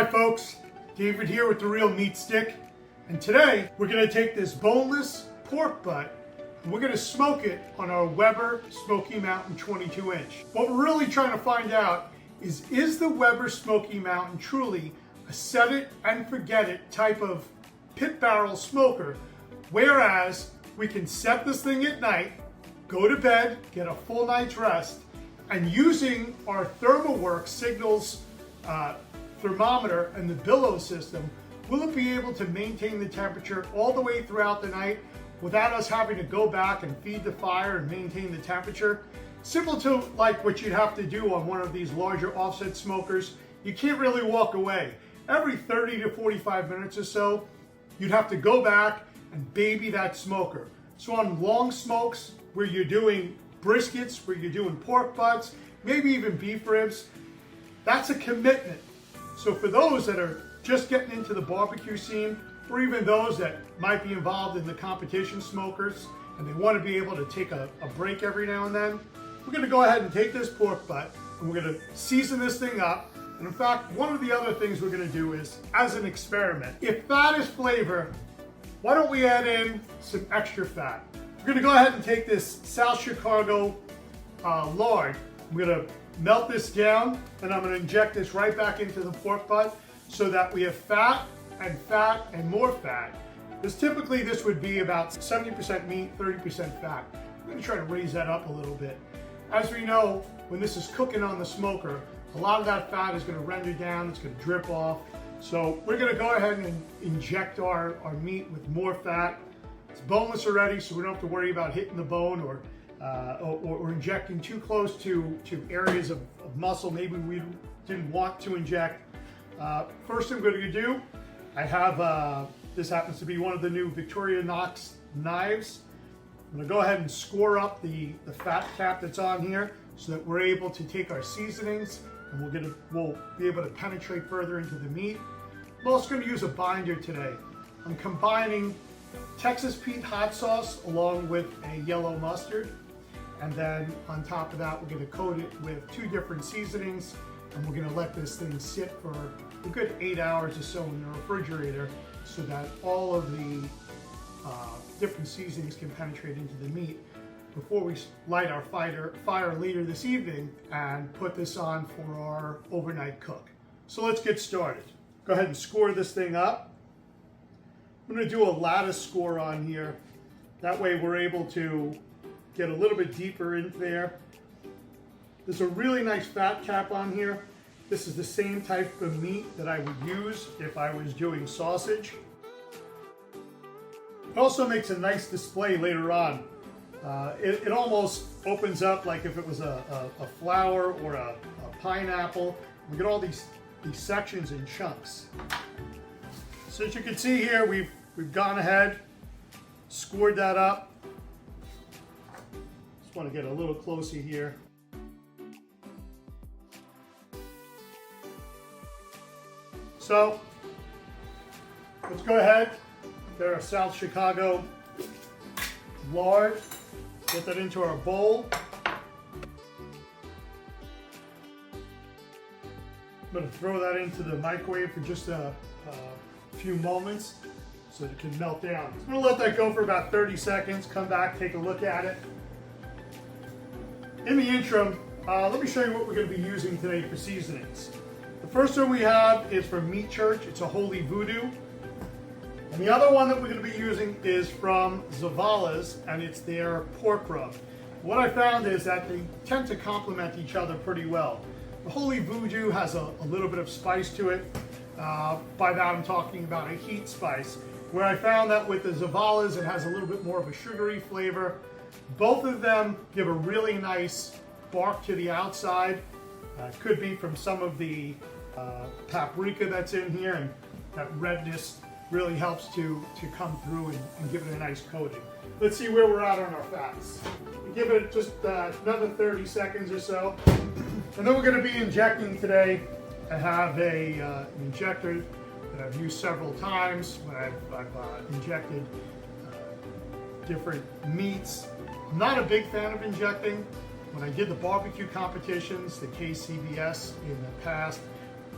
Hi folks, David here with The Real Meat Stick, and today we're going to take this boneless pork butt and we're going to smoke it on our Weber Smokey Mountain 22-inch. What we're really trying to find out is the Weber Smokey Mountain truly a set it and forget it type of pit barrel smoker, whereas we can set this thing at night, go to bed, get a full night's rest, and using our ThermoWorks Signals thermometer and the Billows system, will it be able to maintain the temperature all the way throughout the night without us having to go back and feed the fire and maintain the temperature? Similar to like what you'd have to do on one of these larger offset smokers, you can't really walk away. Every 30 to 45 minutes or so, you'd have to go back and baby that smoker. So on long smokes where you're doing briskets, where you're doing pork butts, maybe even beef ribs, that's a commitment. So for those that are just getting into the barbecue scene, or even those that might be involved in the competition smokers, and they want to be able to take a break every now and then, we're going to go ahead and take this pork butt, and we're going to season this thing up. And in fact, one of the other things we're going to do is, as an experiment, if fat is flavor, why don't we add in some extra fat? We're going to go ahead and take this South Chicago lard. I'm going to melt this down, and I'm going to inject this right back into the pork butt so that we have fat and more fat. Because typically this would be about 70% meat, 30% fat. I'm going to try to raise that up a little bit. As we know, when this is cooking on the smoker, a lot of that fat is going to render down, it's going to drip off. So we're going to go ahead and inject our meat with more fat. It's boneless already, so we don't have to worry about hitting the bone or injecting too close to areas of muscle maybe we didn't want to inject. First thing I'm going to do, I have, this happens to be one of the new Victorinox knives. I'm going to go ahead and score up the fat cap that's on here so that we're able to take our seasonings and we'll be able to penetrate further into the meat. I'm also going to use a binder today. I'm combining Texas Pete hot sauce along with a yellow mustard. And then on top of that, we're going to coat it with 2 different seasonings, and we're going to let this thing sit for a good 8 hours or so in the refrigerator so that all of the different seasonings can penetrate into the meat before we light our fire later this evening and put this on for our overnight cook. So let's get started. Go ahead and score this thing up. I'm going to do a lattice score on here. That way we're able to get a little bit deeper into there. There's a really nice fat cap on here. This is the same type of meat that I would use if I was doing sausage. It also makes a nice display later on. It almost opens up like if it was a flower or a pineapple. We get all these sections in chunks. So as you can see here, we've gone ahead, scored that up. Want to get a little closer here. So let's go ahead, get our South Chicago lard, get that into our bowl. I'm going to throw that into the microwave for just a few moments so that it can melt down. I'm going to let that go for about 30 seconds, come back, take a look at it. In the interim, let me show you what we're going to be using today for seasonings. The first one we have is from Meat Church. It's a Holy Voodoo. And the other one that we're going to be using is from Zavala's, and it's their pork rub. What I found is that they tend to complement each other pretty well. The Holy Voodoo has a little bit of spice to it. By that I'm talking about a heat spice. Where I found that with the Zavala's, it has a little bit more of a sugary flavor. Both of them give a really nice bark to the outside. Could be from some of the paprika that's in here, and that redness really helps to come through and give it a nice coating. Let's see where we're at on our fats. Give it just another 30 seconds or so. And then we're going to be injecting today. I have an injector that I've used several times when I've injected different meats. I'm not a big fan of injecting. When I did the barbecue competitions, the KCBS in the past,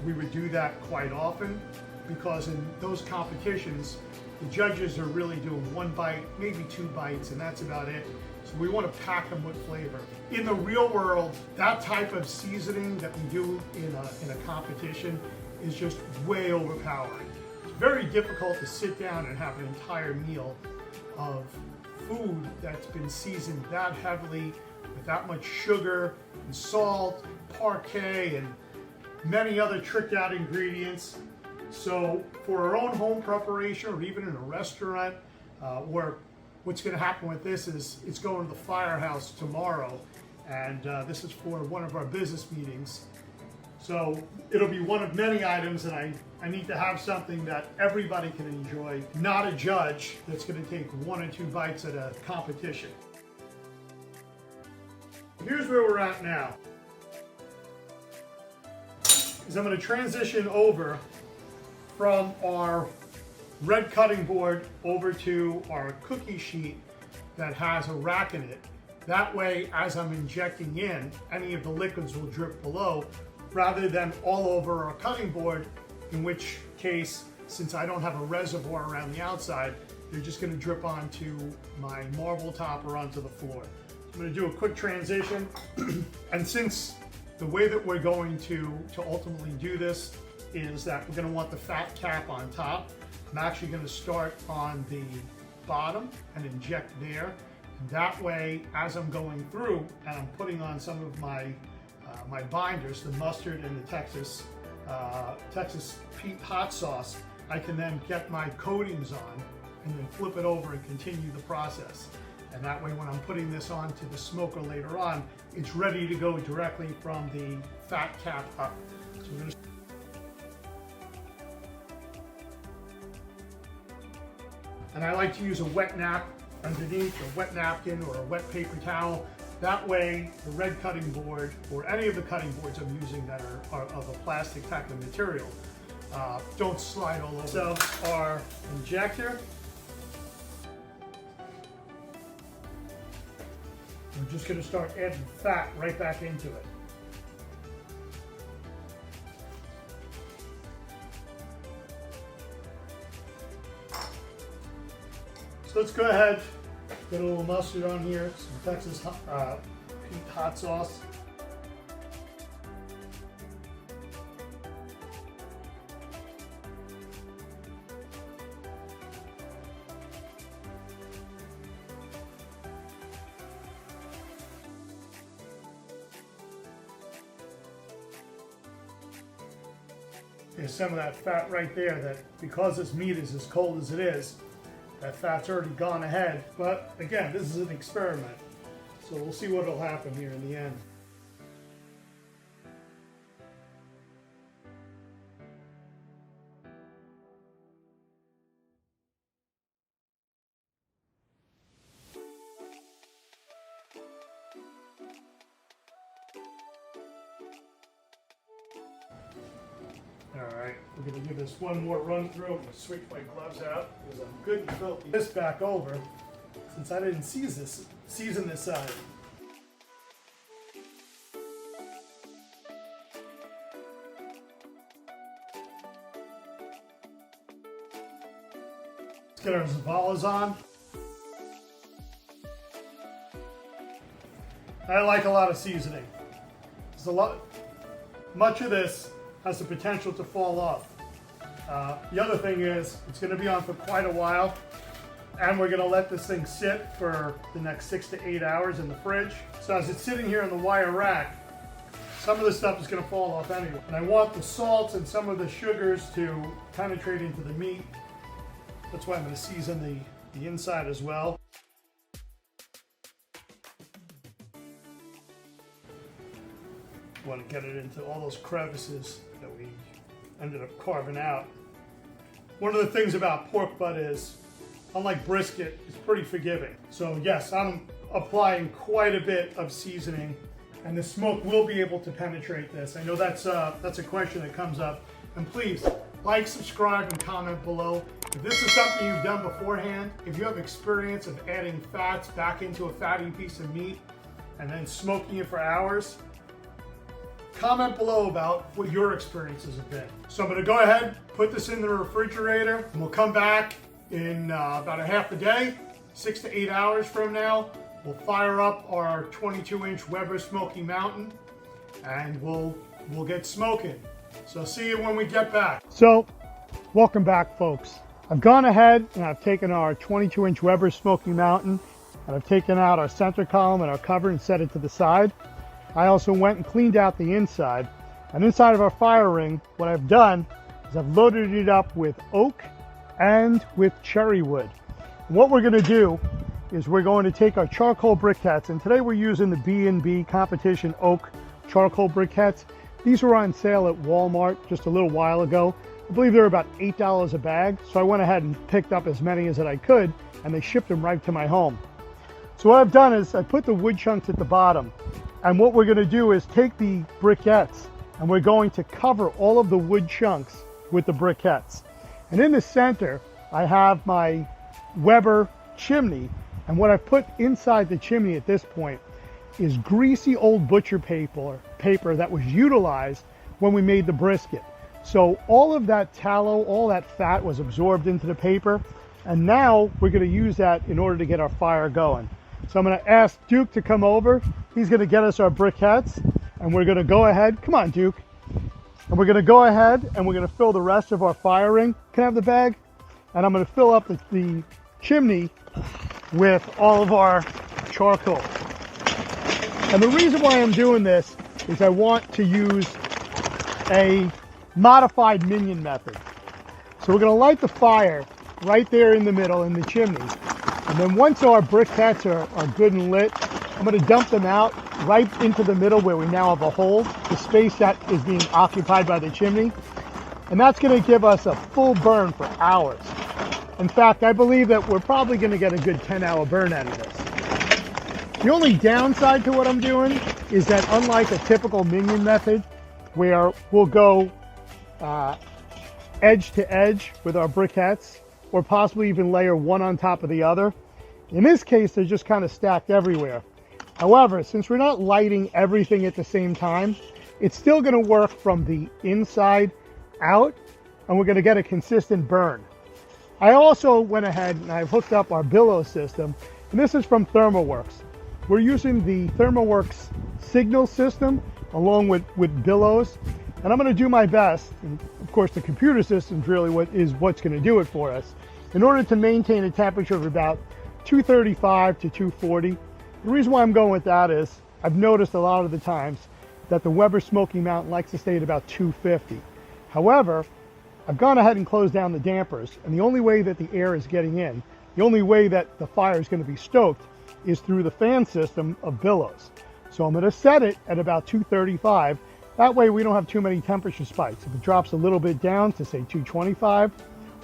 we would do that quite often, because in those competitions, the judges are really doing 1 bite, maybe 2 bites, and that's about it. So we want to pack them with flavor. In the real world, that type of seasoning that we do in a competition is just way overpowering. It's very difficult to sit down and have an entire meal of food that's been seasoned that heavily with that much sugar and salt, parquet, and many other tricked out ingredients. So for our own home preparation, or even in a restaurant, where what's going to happen with this is it's going to the firehouse tomorrow, and this is for one of our business meetings. So it'll be one of many items, and I need to have something that everybody can enjoy, not a judge that's going to take 1 or 2 bites at a competition. Here's where we're at now. Is I'm going to transition over from our red cutting board over to our cookie sheet that has a rack in it. That way, as I'm injecting in, any of the liquids will drip below rather than all over our cutting board, in which case, since I don't have a reservoir around the outside, they're just going to drip onto my marble top or onto the floor. I'm going to do a quick transition, and since the way that we're going to ultimately do this is that we're going to want the fat cap on top, I'm actually going to start on the bottom and inject there. And that way, as I'm going through and I'm putting on some of my binders, the mustard and the Texas Pete hot sauce, I can then get my coatings on and then flip it over and continue the process. And that way, when I'm putting this onto the smoker later on, it's ready to go directly from the fat cap up. So we're going to And I like to use a wet nap underneath, a wet napkin or a wet paper towel. That way, the red cutting board, or any of the cutting boards I'm using that are of a plastic type of material, don't slide all over. So our injector, we're just going to start adding fat right back into it. So let's go ahead, get a little mustard on here, some Texas Pete hot sauce. There's some of that fat right there that, because this meat is as cold as it is, that fat's already gone ahead. But again, this is an experiment, so we'll see what will happen here in the end. Alright, we're going to give this one more run through. I'm going to switch my gloves out because I'm good and filthy. This back over since I didn't season this side. Let's get our Zavalas on. I like a lot of seasoning. Much of this has the potential to fall off. The other thing is, it's going to be on for quite a while, and we're going to let this thing sit for the next 6 to 8 hours in the fridge. So as it's sitting here in the wire rack, some of the stuff is going to fall off anyway. And I want the salts and some of the sugars to penetrate into the meat. That's why I'm going to season the inside as well. Want to get it into all those crevices that we ended up carving out. One of the things about pork butt is, unlike brisket, it's pretty forgiving. So yes, I'm applying quite a bit of seasoning, and the smoke will be able to penetrate this. I know that's a question that comes up. And please, like, subscribe, and comment below. If this is something you've done beforehand, if you have experience of adding fats back into a fatty piece of meat and then smoking it for hours, comment below about what your experiences have been. So I'm going to go ahead, put this in the refrigerator, and we'll come back in about a half a day, 6 to 8 hours from now. We'll fire up our 22-inch Weber Smokey Mountain, and we'll get smoking. So see you when we get back. So, welcome back, folks. I've gone ahead and I've taken our 22-inch Weber Smokey Mountain, and I've taken out our center column and our cover and set it to the side. I also went and cleaned out the inside. And inside of our fire ring, what I've done is I've loaded it up with oak and with cherry wood. And what we're going to do is we're going to take our charcoal briquettes, and today we're using the B&B Competition Oak charcoal briquettes. These were on sale at Walmart just a little while ago. I believe they're about $8 a bag, so I went ahead and picked up as many as I could, and they shipped them right to my home. So what I've done is I put the wood chunks at the bottom, and what we're going to do is take the briquettes and we're going to cover all of the wood chunks with the briquettes. And in the center, I have my Weber chimney, and what I've put inside the chimney at this point is greasy old butcher paper that was utilized when we made the brisket. So all of that tallow, all that fat was absorbed into the paper, and now we're going to use that in order to get our fire going. So I'm going to ask Duke to come over. He's going to get us our briquettes, and we're going to go ahead. Come on, Duke. And we're going to go ahead and we're going to fill the rest of our fire ring. Can I have the bag? And I'm going to fill up the chimney with all of our charcoal. And the reason why I'm doing this is I want to use a modified minion method. So we're going to light the fire right there in the middle in the chimney. And then once our briquettes are good and lit, I'm going to dump them out right into the middle where we now have a hole, the space that is being occupied by the chimney. And that's going to give us a full burn for hours. In fact, I believe that we're probably going to get a good 10-hour burn out of this. The only downside to what I'm doing is that unlike a typical minion method where we'll go edge to edge with our briquettes, or possibly even layer one on top of the other, in this case they're just kind of stacked everywhere. However, since we're not lighting everything at the same time, it's still going to work from the inside out, and we're going to get a consistent burn. I also went ahead and I've hooked up our Billows system, and this is from ThermoWorks. We're using the ThermoWorks Signals system along with Billows, and I'm going to do my best, and of course the computer system is really what's going to do it for us, in order to maintain a temperature of about 235 to 240. The reason why I'm going with that is I've noticed a lot of the times that the Weber Smokey Mountain likes to stay at about 250. However, I've gone ahead and closed down the dampers, and the only way that the air is getting in, the only way that the fire is going to be stoked is through the fan system of Billows. So I'm going to set it at about 235. That way we don't have too many temperature spikes. If it drops a little bit down to say 225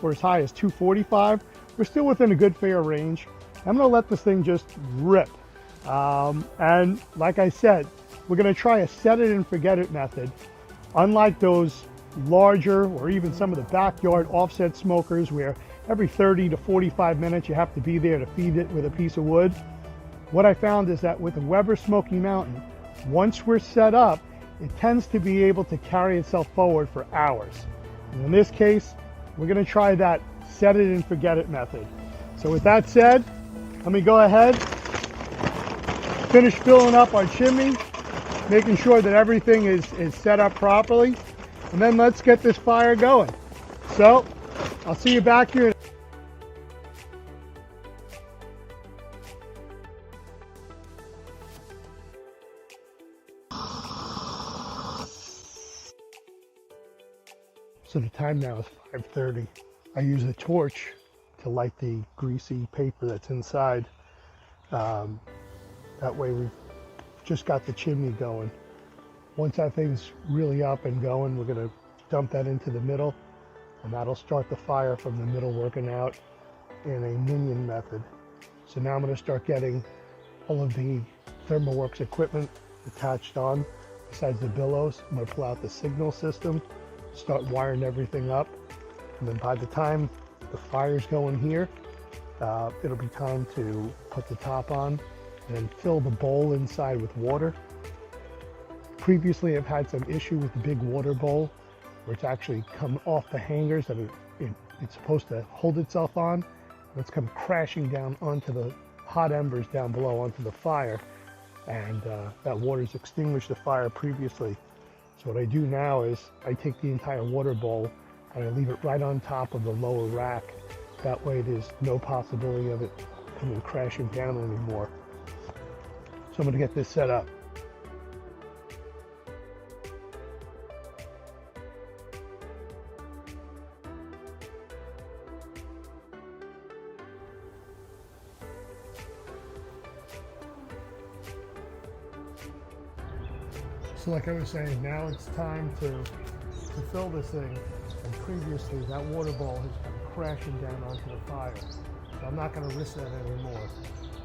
or as high as 245, we're still within a good fair range. I'm going to let this thing just rip. And like I said, we're going to try a set it and forget it method. Unlike those larger or even some of the backyard offset smokers where every 30 to 45 minutes you have to be there to feed it with a piece of wood. What I found is that with the Weber Smokey Mountain, once we're set up, it tends to be able to carry itself forward for hours. And in this case, we're going to try that set it and forget it method. So with that said, let me go ahead, finish filling up our chimney, making sure that everything is set up properly, and then let's get this fire going. So I'll see you back here. So the time now is 5:30. I use a torch to light the greasy paper that's inside. That way we've just got the chimney going. Once that thing's really up and going, we're going to dump that into the middle, and that'll start the fire from the middle working out in a minion method. So now I'm going to start getting all of the ThermoWorks equipment attached on. Besides the Billows, I'm going to pull out the signal system, start wiring everything up, and then by the time the fire's going here, it'll be time to put the top on and then fill the bowl inside with water. Previously, I've had some issue with the big water bowl where it's actually come off the hangers that it's supposed to hold itself on, and it's come crashing down onto the hot embers down below onto the fire, and that water's extinguished the fire previously. So what I do now is I take the entire water bowl and I leave it right on top of the lower rack. That way there's no possibility of it coming crashing down anymore. So I'm going to get this set up. So like I was saying, now it's time to fill this thing, and previously that water bowl has come crashing down onto the fire. So I'm not going to risk that anymore.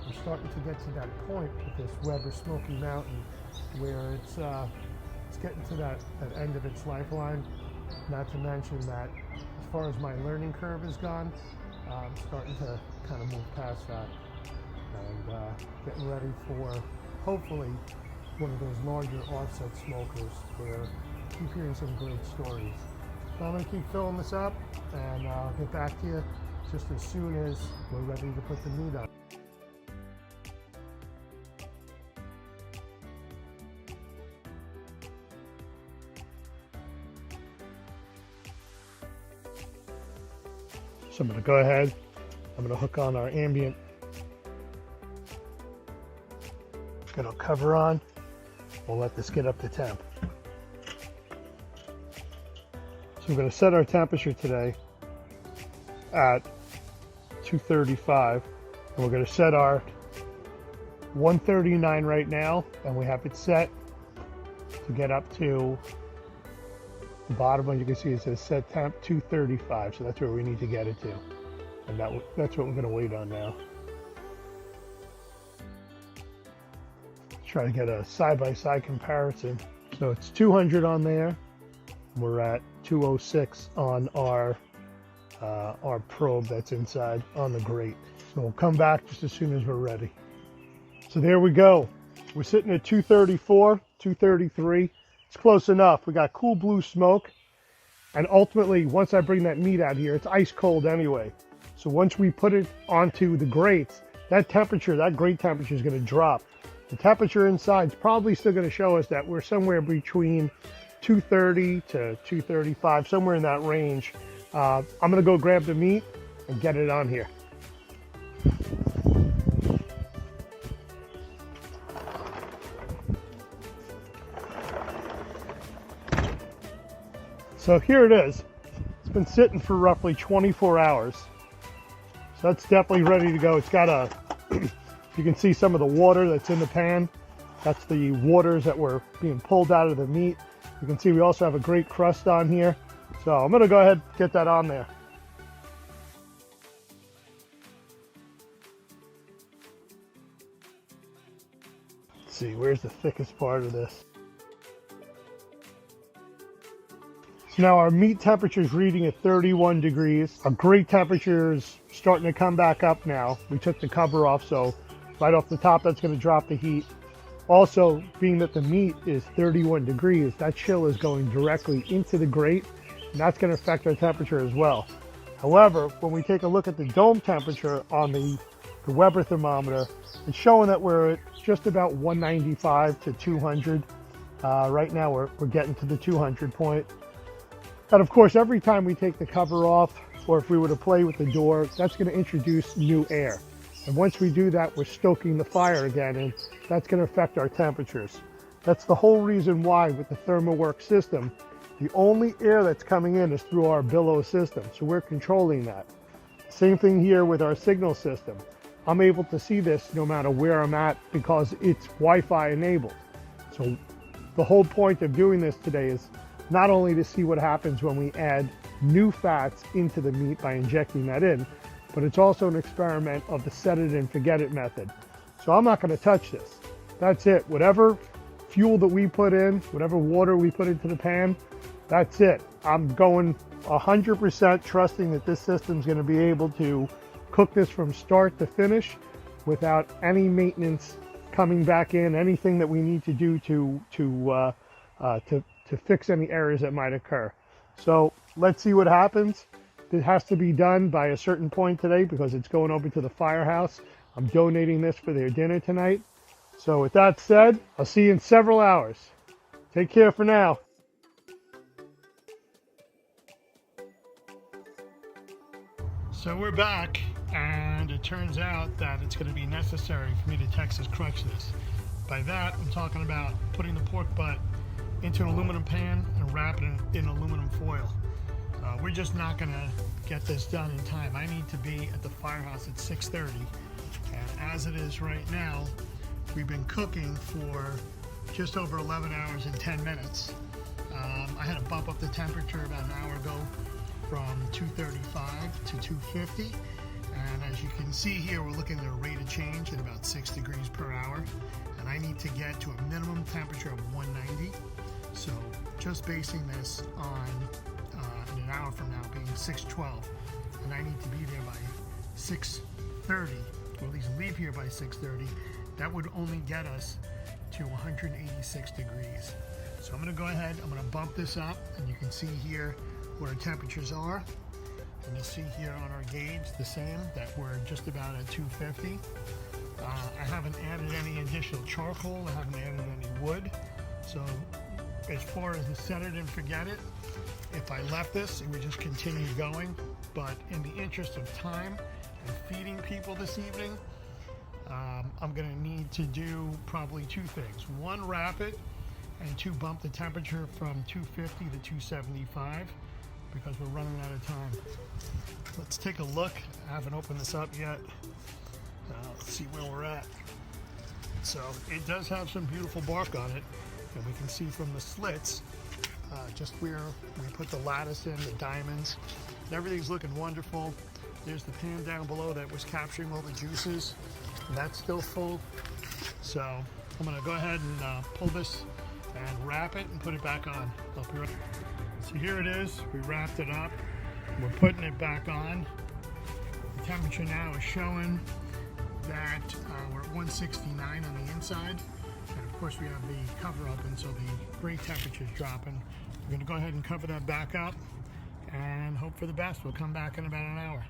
We're starting to get to that point with this Weber Smokey Mountain where it's getting to that end of its lifeline. Not to mention that as far as my learning curve has gone, I'm starting to kind of move past that and getting ready for hopefully one of those larger offset smokers where I keep hearing some great stories. So I'm going to keep filling this up, and I'll get back to you just as soon as we're ready to put the meat up. So I'm going to go ahead, I'm going to hook on our ambient, going to cover on. We'll let this get up to temp. So we're going to set our temperature today at 235, and we're going to set our 139 right now, and we have it set to get up to the bottom one. You can see it says set temp 235, so that's where we need to get it to, and that's what we're going to wait on now. Try to get a side-by-side comparison. So it's 200 on there. We're at 206 on our probe that's inside on the grate. So we'll come back just as soon as we're ready. So there we go. We're sitting at 234, 233. It's close enough. We got cool blue smoke. And ultimately, once I bring that meat out here, it's ice cold anyway. So once we put it onto the grates, that temperature, that grate temperature is going to drop. The temperature inside is probably still going to show us that we're somewhere between 230 to 235, somewhere in that range. I'm going to go grab the meat and get it on here. So here it is. It's been sitting for roughly 24 hours. So that's definitely ready to go. It's got a you can see some of the water that's in the pan. That's the waters that were being pulled out of the meat. You can see we also have a great crust on here. So I'm going to go ahead and get that on there. Let's see, where's the thickest part of this? So now our meat temperature is reading at 31 degrees. Our grate temperature is starting to come back up now. We took the cover off, so right off the top, that's going to drop the heat. Also, being that the meat is 31 degrees, that chill is going directly into the grate, and that's going to affect our temperature as well. However, when we take a look at the dome temperature on the Weber thermometer, it's showing that we're at just about 195 to 200. Right now, we're getting to the 200 point. And of course, every time we take the cover off, or if we were to play with the door, that's going to introduce new air. And once we do that, we're stoking the fire again, and that's going to affect our temperatures. That's the whole reason why with the ThermoWorks system, the only air that's coming in is through our billows system. So we're controlling that. Same thing here with our signal system. I'm able to see this no matter where I'm at because it's Wi-Fi enabled. So the whole point of doing this today is not only to see what happens when we add new fats into the meat by injecting that in, but it's also an experiment of the set it and forget it method. So I'm not going to touch this. That's it. Whatever fuel that we put in, whatever water we put into the pan, that's it. I'm going 100% trusting that this system's going to be able to cook this from start to finish without any maintenance coming back in, anything that we need to do to to fix any errors that might occur. So let's see what happens. It has to be done by a certain point today because it's going over to the firehouse. I'm donating this for their dinner tonight. So with that said, I'll see you in several hours. Take care for now. So we're back, and it turns out that it's going to be necessary for me to Texas crunch this. By that, I'm talking about putting the pork butt into an aluminum pan and wrapping it in aluminum foil. We're just not going to get this done in time. I need to be at the firehouse at 6:30, and as it is right now, we've been cooking for just over 11 hours and 10 minutes. I had to bump up the temperature about an hour ago from 235 to 250, and as you can see here, we're looking at a rate of change at about 6 degrees per hour, and I need to get to a minimum temperature of 190. So just basing this on in an hour from now being 6:12, and I need to be there by 6:30, or at least leave here by 6:30. That would only get us to 186 degrees. So I'm going to go ahead, I'm going to bump this up, and you can see here what our temperatures are. And you'll see here on our gauge the same, that we're just about at 250. I haven't added any additional charcoal, I haven't added any wood. So as far as the set it and forget it, if I left this, it would just continue going. But in the interest of time and feeding people this evening, I'm going to need to do probably two things. One, wrap it, and two, bump the temperature from 250 to 275 because we're running out of time. Let's take a look. I haven't opened this up yet. Let's see where we're at. So it does have some beautiful bark on it, and we can see from the slits just where we put the lattice in, the diamonds, and everything's looking wonderful. There's the pan down below that was capturing all the juices, and that's still full. So I'm going to go ahead and pull this and wrap it and put it back on. I'll be right. So here it is. We wrapped it up. We're putting it back on. The temperature now is showing that we're at 169 on the inside. And of course we have the cover up, and so the grate temperature is dropping. We're going to go ahead and cover that back up and hope for the best. We'll come back in about an hour.